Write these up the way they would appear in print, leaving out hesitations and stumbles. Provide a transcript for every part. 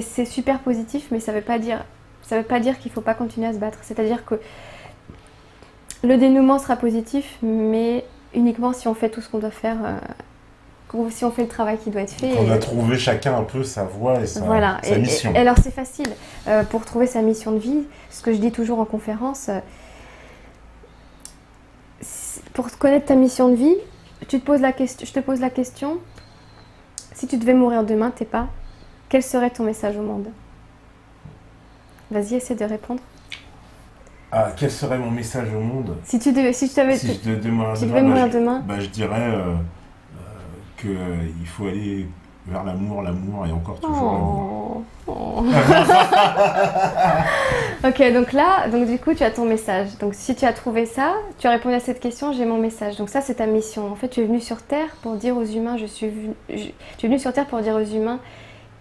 c'est super positif, mais ça veut pas dire qu'il faut pas continuer à se battre. C'est-à-dire que le dénouement sera positif, mais uniquement si on fait tout ce qu'on doit faire, si on fait le travail qui doit être fait. On a trouvé chacun un peu sa voie et voilà. sa mission. Et alors c'est facile pour trouver sa mission de vie. Ce que je dis toujours en conférence, pour connaître ta mission de vie, je te pose la question, si tu devais mourir demain, t'es pas, quel serait ton message au monde? Vas-y, essaie de répondre. Ah, quel serait mon message au monde? Si tu devais mourir demain, je dirais qu'il faut aller vers l'amour et encore toujours l'amour. Ok, donc du coup, tu as ton message. Donc si tu as trouvé ça, tu as répondu à cette question, j'ai mon message. Donc ça, c'est ta mission. En fait, tu es venu sur Terre pour dire aux humains, tu es venu sur Terre pour dire aux humains,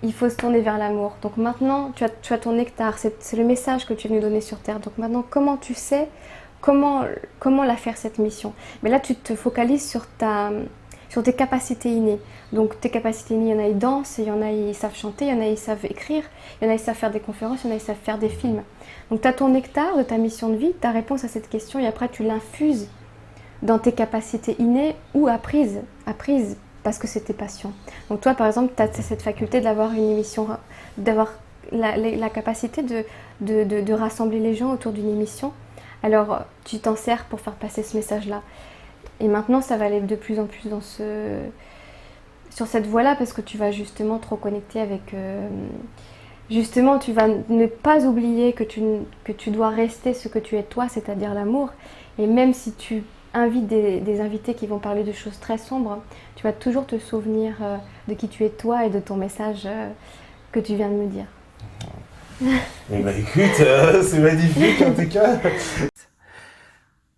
il faut se tourner vers l'amour. Donc maintenant, tu as ton nectar. C'est le message que tu es venu donner sur Terre. Donc maintenant, comment tu sais comment la faire cette mission? Mais là, tu te focalises sur tes capacités innées. Donc tes capacités innées, il y en a, ils dansent, il y en a, ils savent chanter, il y en a, ils savent écrire, il y en a, ils savent faire des conférences, il y en a, ils savent faire des films. Donc tu as ton nectar de ta mission de vie, ta réponse à cette question, et après tu l'infuses dans tes capacités innées ou apprises parce que c'est tes passions. Donc toi, par exemple, tu as cette faculté d'avoir une émission, d'avoir la capacité de rassembler les gens autour d'une émission. Alors tu t'en sers pour faire passer ce message-là. Et maintenant, ça va aller de plus en plus sur cette voie-là parce que tu vas justement te reconnecter avec... justement, tu vas ne pas oublier que tu dois rester ce que tu es toi, c'est-à-dire l'amour. Et même si tu invites des invités qui vont parler de choses très sombres, tu vas toujours te souvenir de qui tu es toi et de ton message que tu viens de me dire. Eh ben écoute, c'est magnifique en tout cas.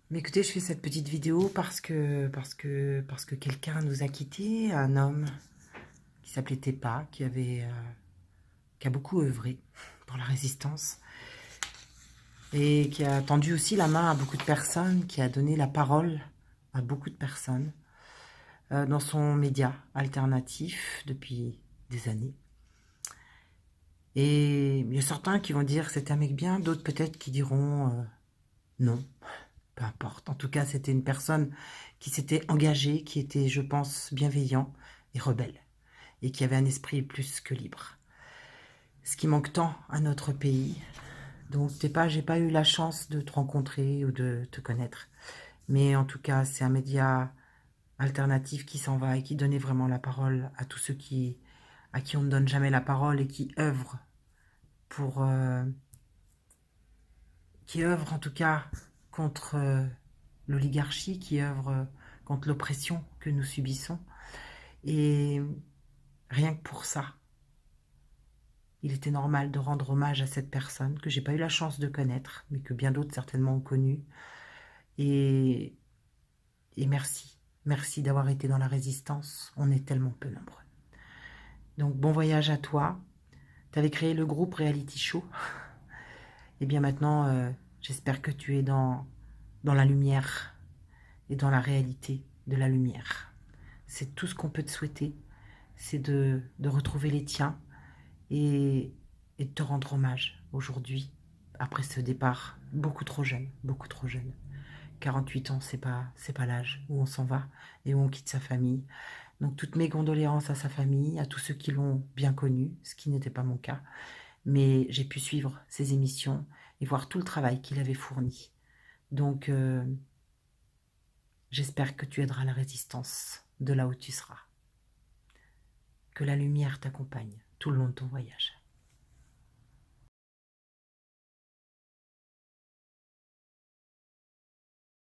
Mais écoutez, je fais cette petite vidéo parce que quelqu'un nous a quittés, un homme qui s'appelait Tepa, qui a beaucoup œuvré pour la résistance et qui a tendu aussi la main à beaucoup de personnes, qui a donné la parole à beaucoup de personnes dans son média alternatif depuis des années. Et il y a certains qui vont dire que c'était un mec bien, d'autres peut-être qui diront non. Peu importe. En tout cas, c'était une personne qui s'était engagée, qui était, je pense, bienveillant et rebelle, et qui avait un esprit plus que libre. Ce qui manque tant à notre pays. Donc, j'ai pas eu la chance de te rencontrer ou de te connaître. Mais en tout cas, c'est un média alternatif qui s'en va et qui donnait vraiment la parole à tous ceux à qui on ne donne jamais la parole et qui œuvrent qui œuvrent en tout cas contre l'oligarchie, qui œuvre contre l'oppression que nous subissons. Et rien que pour ça, il était normal de rendre hommage à cette personne que j'ai pas eu la chance de connaître, mais que bien d'autres certainement ont connue. Et merci. Merci d'avoir été dans la résistance. On est tellement peu nombreux. Donc bon voyage à toi. Tu avais créé le groupe Reality Show. Et bien maintenant, j'espère que tu es dans la lumière et dans la réalité de la lumière. C'est tout ce qu'on peut te souhaiter, c'est de retrouver les tiens et de te rendre hommage aujourd'hui, après ce départ beaucoup trop jeune, beaucoup trop jeune. 48 ans, c'est pas l'âge où on s'en va et où on quitte sa famille. Donc toutes mes condoléances à sa famille, à tous ceux qui l'ont bien connu, ce qui n'était pas mon cas. Mais j'ai pu suivre ses émissions et voir tout le travail qu'il avait fourni. Donc, j'espère que tu aideras la résistance de là où tu seras. Que la lumière t'accompagne tout le long de ton voyage.